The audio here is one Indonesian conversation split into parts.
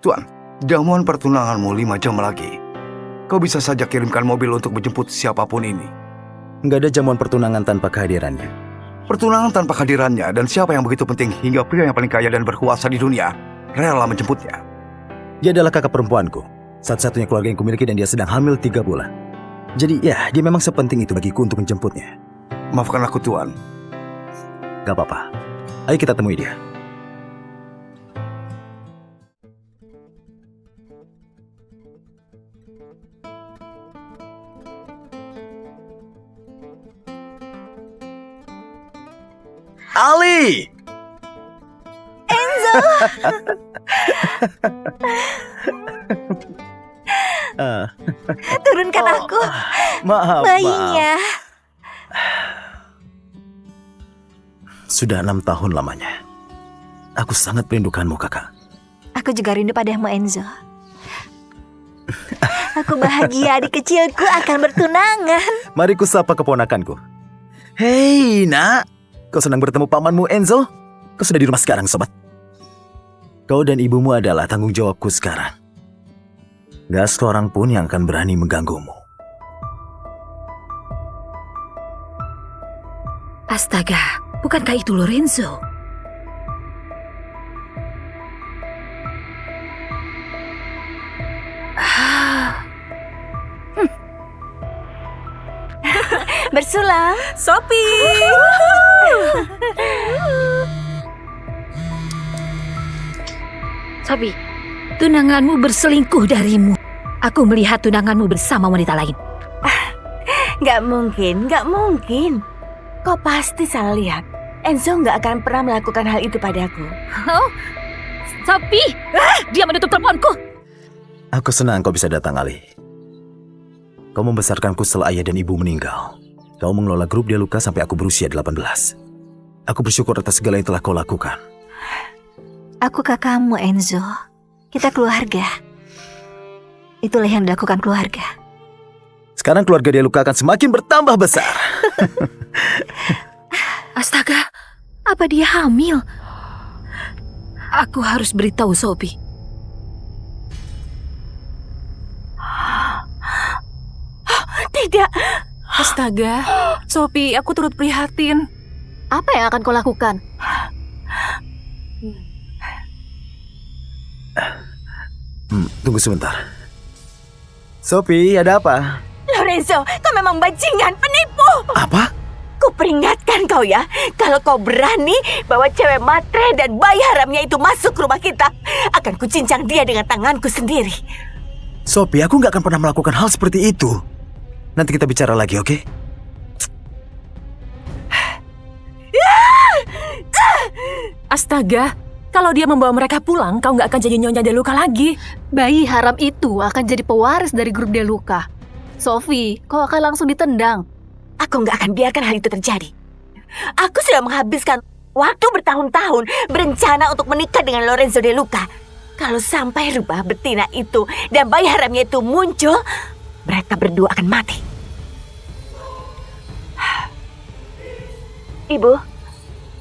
Tuan, jamuan pertunanganmu 5 jam lagi. Kau bisa saja kirimkan mobil untuk menjemput siapapun ini. Nggak ada jamuan pertunangan tanpa kehadirannya. Pertunangan tanpa kehadirannya, dan siapa yang begitu penting hingga pria yang paling kaya dan berkuasa di dunia rela menjemputnya. Dia adalah kakak perempuanku. Satu-satunya keluarga yang kumiliki dan dia sedang hamil 3 bulan. Jadi ya, dia memang sepenting itu bagiku untuk menjemputnya. Maafkan aku, Tuan. Gak apa-apa. Ayo kita temui dia. Ali! Enzo! Turunkan aku. Maaf, Bayinya. Sudah 6 tahun lamanya. Aku sangat merindukanmu, kakak. Aku juga rindu padamu, Enzo. Aku bahagia adik kecilku akan bertunangan. Mari ku sapa keponakanku. Hei, nak. Kau senang bertemu pamanmu, Enzo? Kau sudah di rumah sekarang, sobat. Kau dan ibumu adalah tanggung jawabku sekarang. Gak seorang pun yang akan berani mengganggumu. Astaga, bukankah itu Lorenzo? Bersulang. Sophie! Sophie, tunanganmu berselingkuh darimu. Aku melihat tunanganmu bersama wanita lain. Gak mungkin, gak mungkin. Kau pasti salah lihat. Enzo gak akan pernah melakukan hal itu padaku. Oh, Sophie! Dia menutup teleponku. Aku senang kau bisa datang, Ali. Kau membesarkanku setelah ayah dan ibu meninggal. Kau mengelola grup Dia Luka sampai aku berusia 18. Aku bersyukur atas segala yang telah kau lakukan. Aku kakakmu, Enzo. Kita keluarga. Itulah yang dilakukan keluarga. Sekarang keluarga Dia Luka akan semakin bertambah besar. Astaga, apa dia hamil? Aku harus beritahu Sophie. Tidak. Astaga, Sophie, aku turut prihatin. Apa yang akan kau lakukan? Tunggu sebentar. Sophie, ada apa? Lorenzo, kau memang bajingan, penipu. Apa? Ku peringatkan kau ya, kalau kau berani bawa cewek matre dan bayi haramnya itu masuk rumah kita, akan kucincang dia dengan tanganku sendiri. Sophie, aku nggak akan pernah melakukan hal seperti itu. Nanti kita bicara lagi, oke? Astaga, kalau dia membawa mereka pulang, kau nggak akan jadi Nyonya Dia Luka lagi. Bayi haram itu akan jadi pewaris dari grup Dia Luka. Sophie, kau akan langsung ditendang. Aku nggak akan biarkan hal itu terjadi. Aku sudah menghabiskan waktu bertahun-tahun berencana untuk menikah dengan Lorenzo De Luca. Kalau sampai rubah betina itu dan bayi haramnya itu muncul, mereka berdua akan mati. Ibu,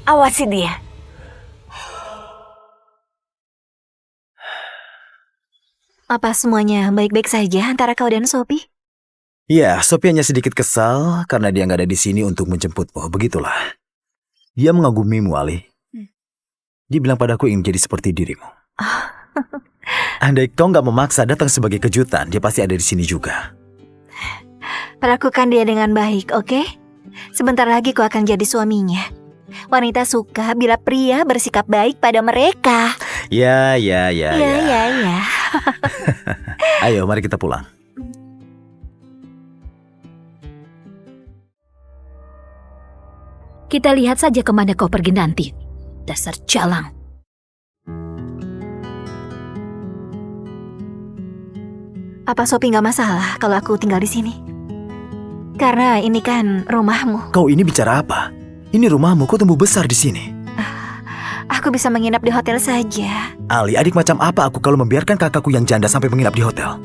awasi dia. Apa semuanya baik-baik saja antara kau dan Sophie? Ya, Sophie hanya sedikit kesal karena dia nggak ada di sini untuk menjemputmu. Begitulah. Dia mengagumimu, Ali. Dia bilang padaku ingin jadi seperti dirimu. Andai kau nggak memaksa datang sebagai kejutan, dia pasti ada di sini juga. Perlakukan dia dengan baik, oke? Sebentar lagi kau akan jadi suaminya. Wanita suka bila pria bersikap baik pada mereka. Ya. Ya. Ayo, mari kita pulang. Kita lihat saja kemana kau pergi nanti. Dasar jalang. Apa Sophie nggak masalah kalau aku tinggal di sini? Karena ini kan rumahmu. Kau ini bicara apa? Ini rumahmu, kau tumbuh besar di sini. Aku bisa menginap di hotel saja. Ali, adik macam apa aku kalau membiarkan kakakku yang janda sampai menginap di hotel?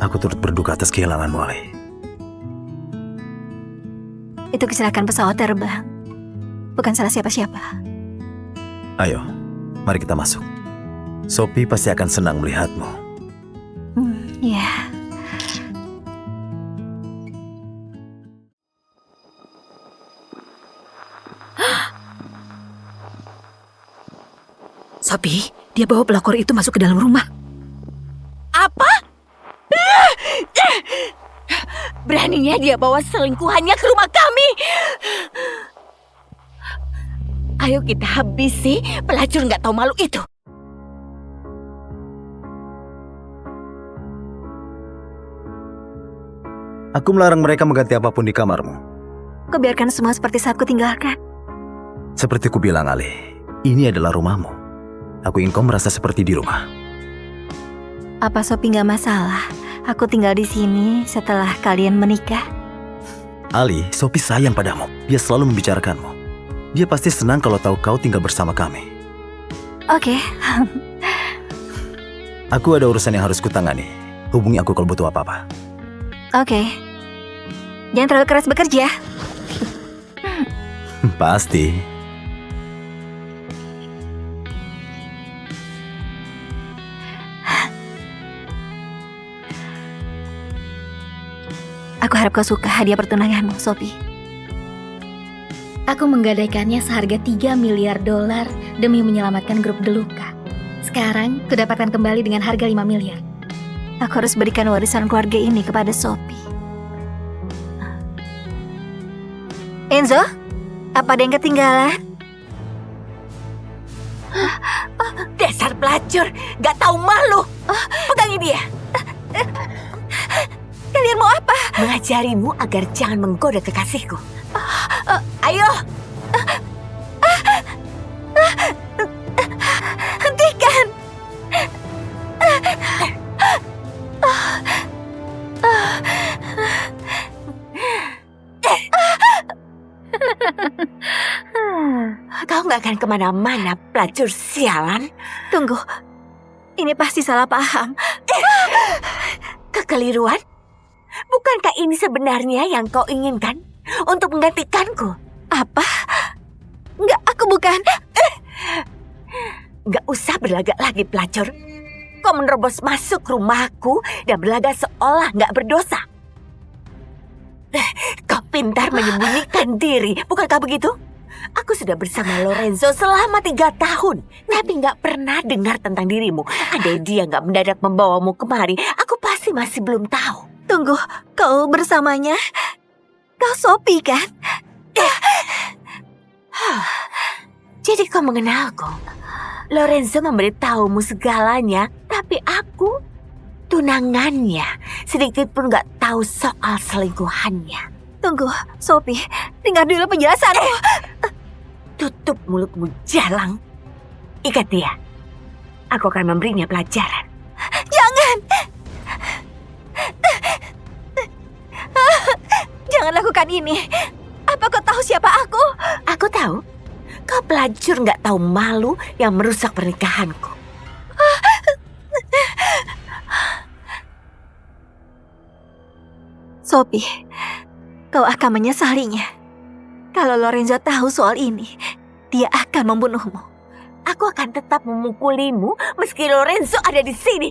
Aku turut berduka atas kehilanganmu, Ali. Itu kecelakaan pesawat terbang. Bukan salah siapa-siapa. Ayo, mari kita masuk. Sophie pasti akan senang melihatmu. Ya. Sophie, dia bawa pelakor itu masuk ke dalam rumah. Apa? Beraninya dia bawa selingkuhannya ke rumah kami. Ayo kita habisi pelacur nggak tahu malu itu. Aku melarang mereka mengganti apapun di kamarmu. Kau biarkan semua seperti saat ku tinggalkan. Seperti ku bilang, Ali, ini adalah rumahmu. Aku ingin kau merasa seperti di rumah. Apa Sophie nggak masalah? Aku tinggal di sini setelah kalian menikah. Ali, Sophie sayang padamu. Dia selalu membicarakanmu. Dia pasti senang kalau tahu kau tinggal bersama kami. Oke. Aku ada urusan yang harus kutangani. Hubungi aku kalau butuh apa-apa. Oke. Jangan terlalu keras bekerja. Pasti. Aku harap kau suka hadiah pertunanganmu, Sophie. Aku menggadaikannya seharga $3 miliar demi menyelamatkan grup Deluca. Sekarang, kudapatkan kembali dengan harga 5 miliar. Aku harus berikan warisan keluarga ini kepada Sophie. Enzo, apa ada yang ketinggalan? Dasar pelacur, gak tahu malu. Pegangi dia. Kalian mau apa? Mengajarimu agar jangan menggoda kekasihku. Ayo. Hentikan! Kau gak akan kemana-mana, pelacur sialan. Tunggu, ini pasti salah paham. Kekeliruan? Bukankah ini sebenarnya yang kau inginkan? Untuk menggantikanku? Apa? Enggak, aku bukan. Gak usah berlagak lagi, pelacur. Kau menerobos masuk rumahku dan berlagak seolah gak berdosa. Kau pintar menyembunyikan diri, bukankah begitu? Aku sudah bersama Lorenzo selama 3 tahun, tapi gak pernah dengar tentang dirimu. Ada dia gak mendadak membawamu kemari, aku pasti masih belum tahu. Tunggu, kau bersamanya? Kau Sophie kan? Jadi kau mengenalku. Lorenzo memberitahumu segalanya, tapi aku tunangannya. Sedikit pun gak tahu soal selingkuhannya. Tunggu, Sophie, dengar dulu penjelasanku. Tutup mulutmu, jalang. Ikat dia. Aku akan memberinya pelajaran. Jangan! Jangan lakukan ini. Apa kau tahu siapa aku? Aku tahu. Kau pelacur gak tahu malu yang merusak pernikahanku. Sophie, kau akan menyesalinya. Kalau Lorenzo tahu soal ini, dia akan membunuhmu. Aku akan tetap memukulimu meski Lorenzo ada di sini.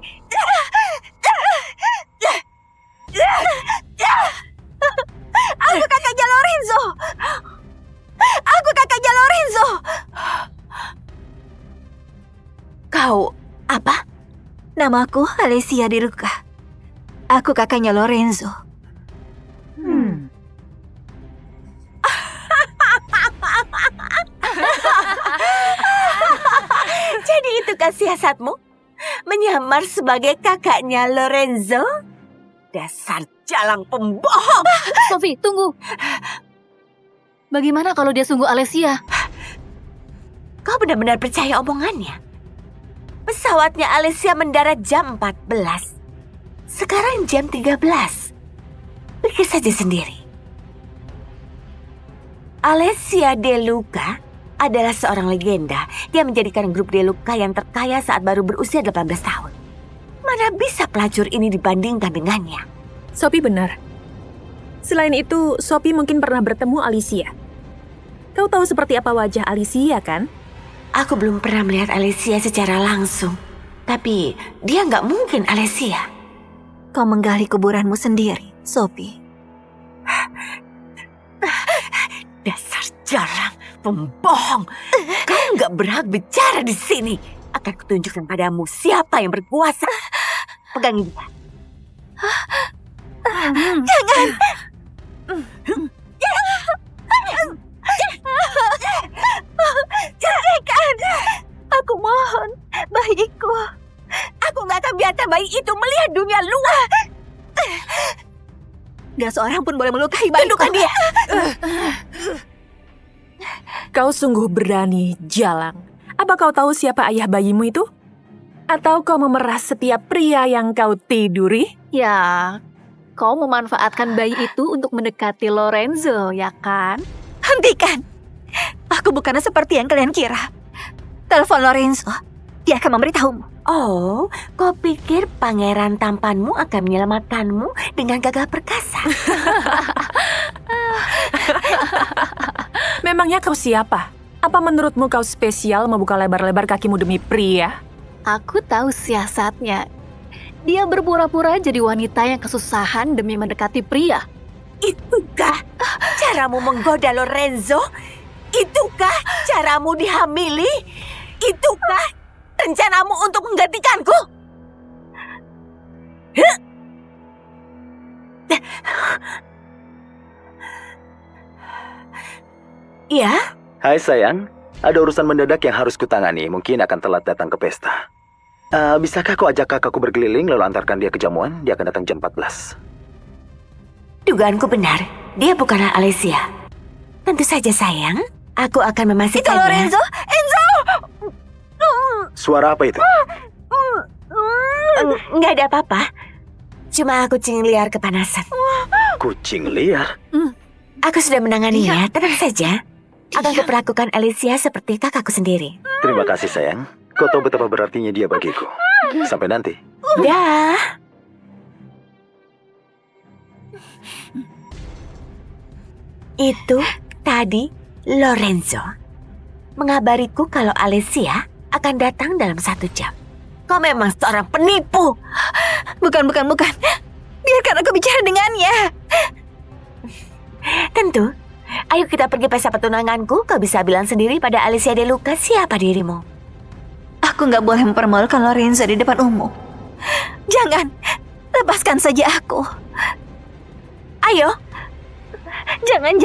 Aku kakaknya Lorenzo. Aku kakaknya Lorenzo. Kau apa? Namaku Alessia Deluca. Aku kakaknya Lorenzo. Jadi itukah siasatmu? Menyamar sebagai kakaknya Lorenzo? Dasar jalang pembohong! Sophie, tunggu. Bagaimana kalau dia sungguh Alessia? Kau benar-benar percaya omongannya? Pesawatnya Alessia mendarat jam 14. Sekarang jam 13. Pikir saja sendiri. Alessia Deluca adalah seorang legenda. Dia menjadikan grup Deluca yang terkaya saat baru berusia 18 tahun. Mana bisa pelacur ini dibandingkan dengannya? Sophie benar. Selain itu, Sophie mungkin pernah bertemu Alicia. Kau tahu seperti apa wajah Alicia, kan? Aku belum pernah melihat Alicia secara langsung. Tapi dia nggak mungkin Alicia. Kau menggali kuburanmu sendiri, Sophie. Dasar jalang, pembohong. Kau nggak berhak bicara di sini. Akan kutunjukkan padamu siapa yang berkuasa. Pegang dia. Jangan! Ceraikan! Aku mohon, bayiku. Aku nggak akan biarkan bayi itu melihat dunia luar. Gak seorang pun boleh melukai bayiku. Tundukkan dia. Kau sungguh berani, Jalang. Apa kau tahu siapa ayah bayimu itu? Atau kau memeras setiap pria yang kau tiduri? Ya, kau memanfaatkan bayi itu untuk mendekati Lorenzo, ya kan? Hentikan! Aku bukanlah seperti yang kalian kira. Telepon Lorenzo. Dia akan memberitahumu. Oh, kau pikir pangeran tampanmu akan menyelamatkanmu dengan gagah perkasa? Memangnya kau siapa? Apa menurutmu kau spesial membuka lebar-lebar kakimu demi pria? Aku tahu siasatnya. Dia berpura-pura jadi wanita yang kesusahan demi mendekati pria. Itukah caramu menggoda Lorenzo? Itukah caramu dihamili? Itukah rencanamu untuk menggantikanku? Ya? Hai sayang, ada urusan mendadak yang harus kutangani. Mungkin akan telat datang ke pesta. Bisakah kau ajak kakakku berkeliling lalu antarkan dia ke jamuan? Dia akan datang jam 14. Dugaanku benar, dia bukanlah Alicia. Tentu saja sayang, aku akan memastikannya. Itu Lorenzo! Enzo! Suara apa itu? Nggak ada apa-apa. Cuma kucing liar kepanasan. Kucing liar? Aku sudah menanganinya, tenang saja. Akan kuperlakukan Alicia seperti kakakku sendiri. Terima kasih sayang. Kau tahu betapa berartinya dia bagiku. Sampai nanti. Dah. Itu tadi Lorenzo mengabariku kalau Alicia akan datang dalam 1 jam. Kau memang seorang penipu. Bukan. Biarkan aku bicara dengannya. Tentu. Ayo kita pergi pesta pertunanganku. Kau bisa bilang sendiri pada Alicia De Luca siapa dirimu. Aku nggak boleh mempermalukan Lorenzo di depan umum. Jangan. Lepaskan saja aku. Ayo. Jangan.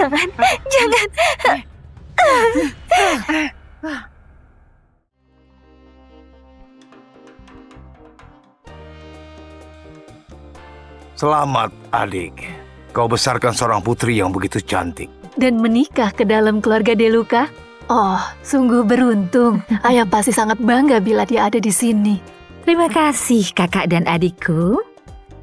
Selamat, adik. Kau besarkan seorang putri yang begitu cantik. Dan menikah ke dalam keluarga De Luca? Oh, sungguh beruntung. Ayah pasti sangat bangga bila dia ada di sini. Terima kasih kakak dan adikku.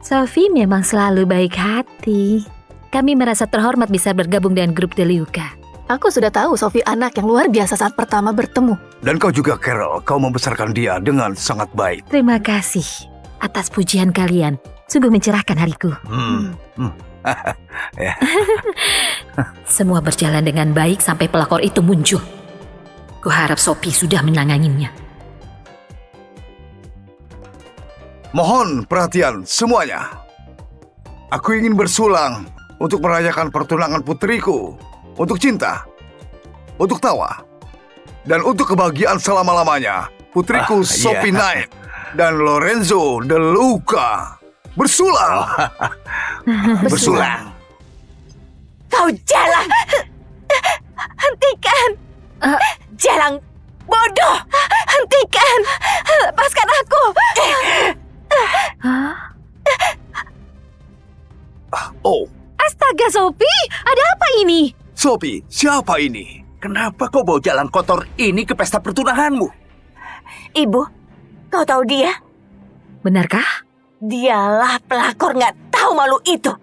Sophie memang selalu baik hati. Kami merasa terhormat bisa bergabung dengan grup De Luca. Aku sudah tahu Sophie anak yang luar biasa saat pertama bertemu. Dan kau juga, Carol. Kau membesarkan dia dengan sangat baik. Terima kasih atas pujian kalian. Sungguh mencerahkan hariku. Semua berjalan dengan baik sampai pelakor itu muncul. Kuharap Sophie sudah menanganinya. Mohon perhatian semuanya. Aku ingin bersulang untuk merayakan pertunangan putriku. Untuk cinta, untuk tawa, dan untuk kebahagiaan selama-lamanya. Putriku Sophie Knight dan Lorenzo De Luca. Bersulang. Bersulang. Kau jalang. Hentikan. Jalang bodoh. Hentikan. Lepaskan aku. Oh, Astaga Sophie, ada apa ini? Sophie, siapa ini? Kenapa kau bawa jalan kotor ini ke pesta pertunanganmu? Ibu, kau tahu dia? Benarkah? Dialah pelakor nggak tahu malu itu.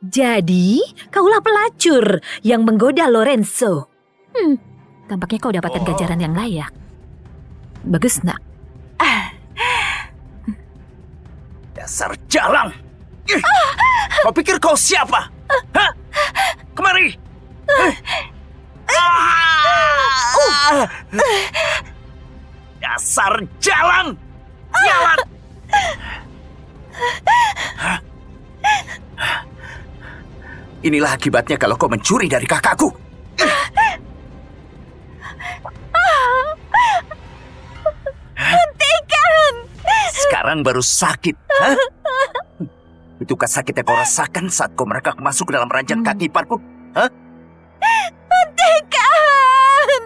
Jadi, kaulah pelacur yang menggoda Lorenzo. Tampaknya kau dapatkan ganjaran yang layak. Bagus, nak. Dasar jalang! Kau pikir kau siapa? Hah? Kemari! Dasar jalang! Jalan! Inilah akibatnya kalau kau mencuri dari kakakku. Hentikan! Sekarang baru sakit. Hah? Itukah sakit yang kau rasakan saat kau merangkak masuk ke dalam ranjang kaki iparku? Hah? Hentikan!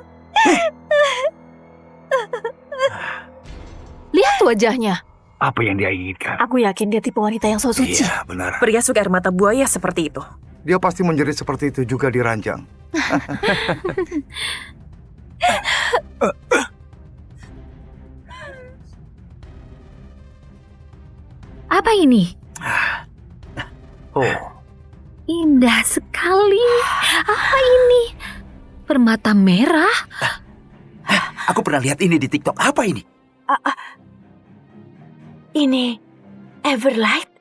Lihat wajahnya. Apa yang dia inginkan? Aku yakin dia tipe wanita yang so suci. Iya, benar. Pria suka air mata buaya seperti itu. Dia pasti menjerit seperti itu juga di ranjang. Apa ini? Oh, Indah sekali. Apa ini? Permata merah? Aku pernah lihat ini di TikTok. Apa ini? Ini Everlight?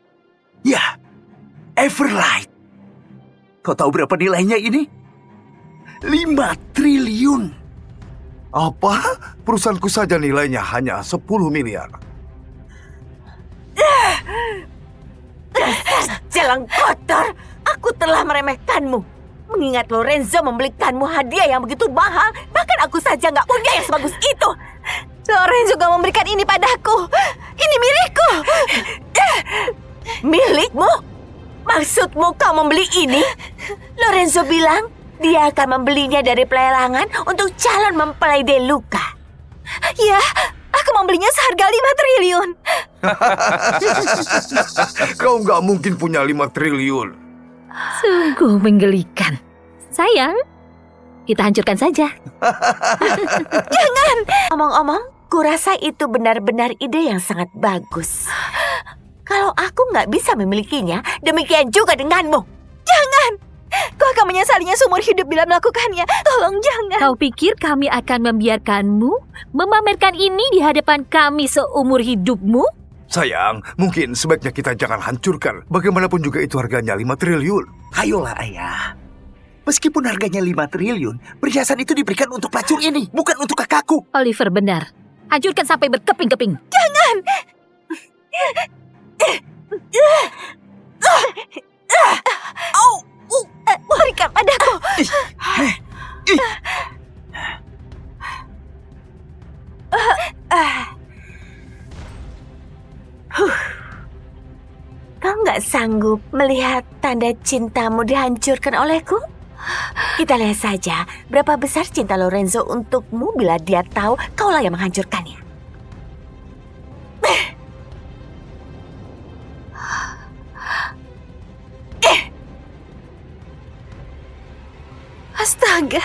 Ya, Everlight. Kau tahu berapa nilainya ini? 5 triliun. apa? Perusahaanku saja nilainya hanya 10 miliar. Jalang kotor, aku telah meremehkanmu. Mengingat Lorenzo membelikanmu hadiah yang begitu mahal, bahkan aku saja nggak punya yang sebagus itu. Lorenzo juga memberikan ini padaku. Ini milikku. Milikmu? Maksudmu kau membeli ini? Lorenzo bilang dia akan membelinya dari pelelangan untuk calon mempelai De Luca. Ya, aku membelinya seharga 5 triliun. Kau nggak mungkin punya 5 triliun. Sungguh menggelikan. Sayang, kita hancurkan saja. Omong-omong, kurasa itu benar-benar ide yang sangat bagus. Kalau aku nggak bisa memilikinya, demikian juga denganmu. Kau akan menyesalinya seumur hidup bila melakukannya. Tolong jangan. Kau pikir kami akan membiarkanmu memamerkan ini di hadapan kami seumur hidupmu? Sayang, mungkin sebaiknya kita jangan hancurkan. Bagaimanapun juga itu harganya 5 triliun. Ayolah ayah. Meskipun harganya 5 triliun, perhiasan itu diberikan untuk pelacur ini, bukan untuk kakakku. Oliver benar. Hancurkan sampai berkeping-keping. Berikan padaku. Kau nggak sanggup melihat tanda cintamu dihancurkan olehku? Kita lihat saja berapa besar cinta Lorenzo untukmu bila dia tahu kaulah yang menghancurkannya. Astaga.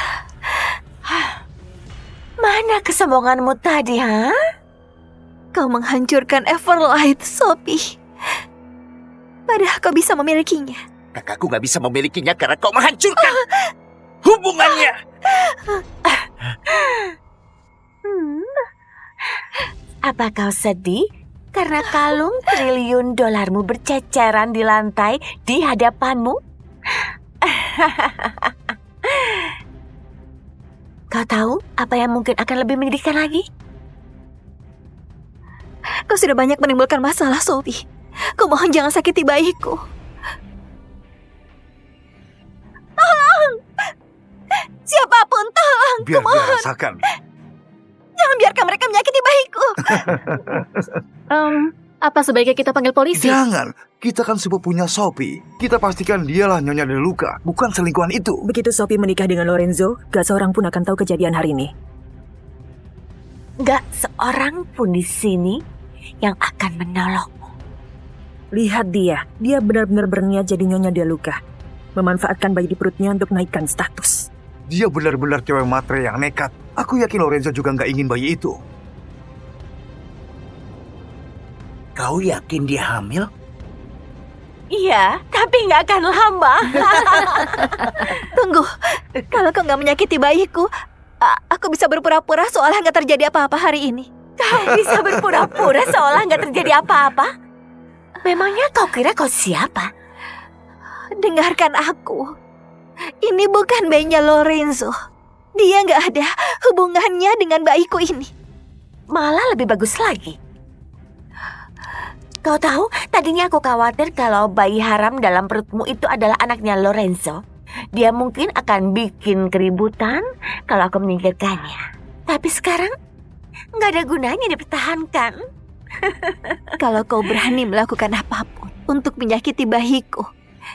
Mana kesombonganmu tadi, ha? Kau menghancurkan Everlight, Sophie. Padahal kau bisa memilikinya. Kakakku gak bisa memilikinya karena kau menghancurkan hubungannya. Apa kau sedih karena kalung triliun dolarmu berceceran di lantai di hadapanmu? Kau tahu apa yang mungkin akan lebih menyedihkan lagi? Kau sudah banyak menimbulkan masalah, Sophie. Kau mohon jangan sakiti bayiku. Tolong! Siapapun tolong. Biar dia rasakan. Jangan biarkan mereka menyakiti bayiku. Apa sebaiknya kita panggil polisi? Jangan. Kita kan sepupunya Sophie. Kita pastikan dialah Nyonya De Luca, bukan selingkuhan itu. Begitu Sophie menikah dengan Lorenzo, gak seorang pun akan tahu kejadian hari ini. Gak seorang pun di sini yang akan menolongmu. Lihat dia benar-benar berniat jadi Nyonya De Luca. Memanfaatkan bayi di perutnya untuk naikkan status. Dia benar-benar cewek matre yang nekat. Aku yakin Lorenzo juga nggak ingin bayi itu. Kau yakin dia hamil? Iya, tapi nggak akan lama. Tunggu. Kalau kau nggak menyakiti bayiku, aku bisa berpura-pura seolah nggak terjadi apa-apa hari ini. Kau bisa berpura-pura seolah nggak terjadi apa-apa? Memangnya kau kira kau siapa? Dengarkan aku. Ini bukan bayinya Lorenzo. Dia nggak ada hubungannya dengan bayiku ini. Malah lebih bagus lagi. Kau tahu, tadinya aku khawatir kalau bayi haram dalam perutmu itu adalah anaknya Lorenzo. Dia mungkin akan bikin keributan kalau aku menyingkirkannya. Tapi sekarang nggak ada gunanya dipertahankan. Kalau kau berani melakukan apapun untuk menyakiti bayiku,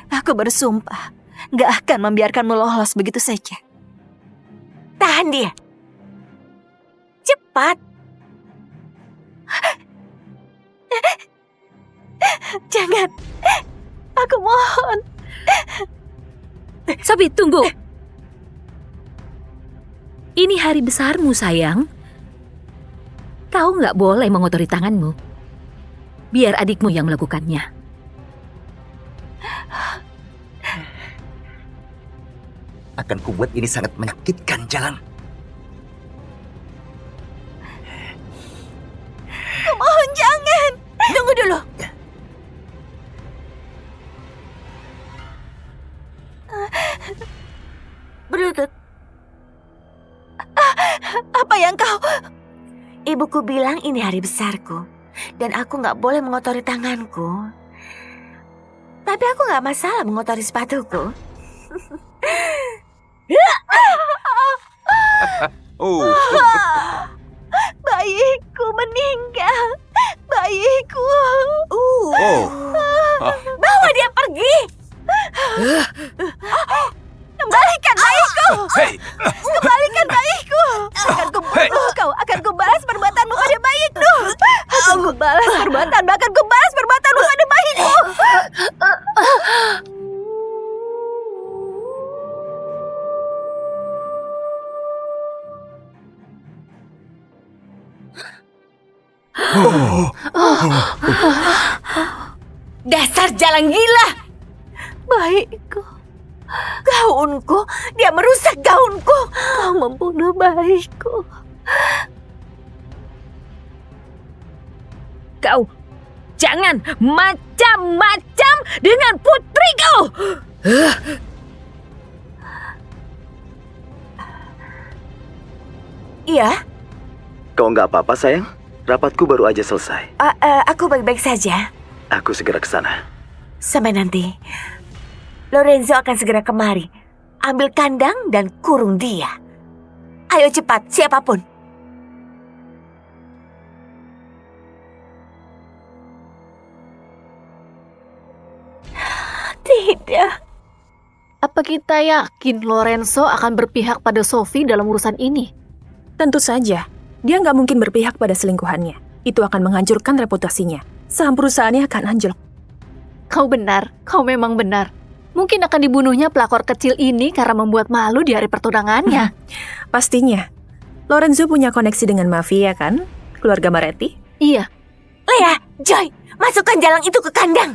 aku bersumpah nggak akan membiarkanmu lolos begitu saja. Tahan dia. Cepat. Jangan. Aku mohon. Sophie, tunggu. Ini hari besarmu, sayang. Kau nggak boleh mengotori tanganmu. Biar adikmu yang melakukannya. Akan kubuat ini sangat menyakitkan, Jalang. Mohon jangan. Tunggu dulu. Berlutut. Apa yang kau... Ibuku bilang ini hari besarku. Dan aku nggak boleh mengotori tanganku. Tapi aku nggak masalah mengotori sepatuku. Bayiku meninggal. Bayiku. Bawa dia pergi. Kembalikan bayiku. Hei, Kembalikan bayiku. Akan kubunuh kau. Akan kubalas perbuatanmu pada bayiku. Akan kubalas perbuatan. Bahkan kubalas perbuatanmu pada bayiku. Dasar jalan gila. Bayiku. Gaunku. Dia merusak gaunku. Kau membunuh bayiku. Kau jangan macam-macam dengan putriku. Iya, Kau nggak apa-apa, sayang? Rapatku baru aja selesai. aku baik-baik saja. Aku segera ke sana. Sampai nanti. Lorenzo akan segera kemari. Ambil kandang dan kurung dia. Ayo cepat, siapapun. Tidak. Apa kita yakin Lorenzo akan berpihak pada Sophie dalam urusan ini? Tentu saja, dia nggak mungkin berpihak pada selingkuhannya. Itu akan menghancurkan reputasinya. Saham perusahaannya akan anjlok. Kau benar, kau memang benar. Mungkin akan dibunuhnya pelakor kecil ini karena membuat malu di hari pertunangannya. Pastinya. Lorenzo punya koneksi dengan mafia kan? Keluarga Maretti? Iya. Lea, Joy, masukkan jalang itu ke kandang.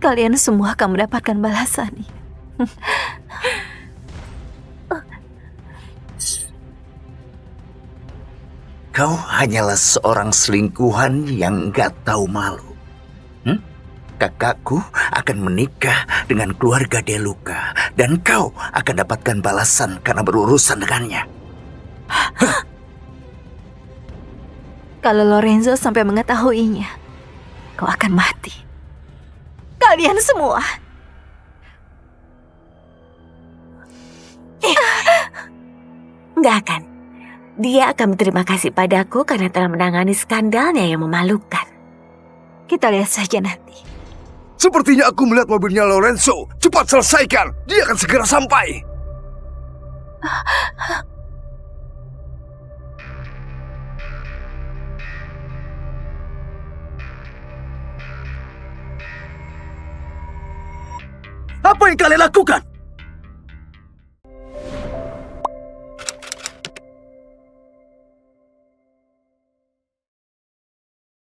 Kalian semua akan mendapatkan balasan. Kau hanyalah seorang selingkuhan yang nggak tahu malu. Kakakku akan menikah dengan keluarga Deluca dan kau akan dapatkan balasan karena berurusan dengannya. Kalau Lorenzo sampai mengetahuinya, kau akan mati. Kalian semua. Nggak akan. Dia akan berterima kasih padaku karena telah menangani skandalnya yang memalukan. Kita lihat saja nanti. sepertinya aku melihat mobilnya Lorenzo. Cepat selesaikan, dia akan segera sampai. Apa yang kalian lakukan?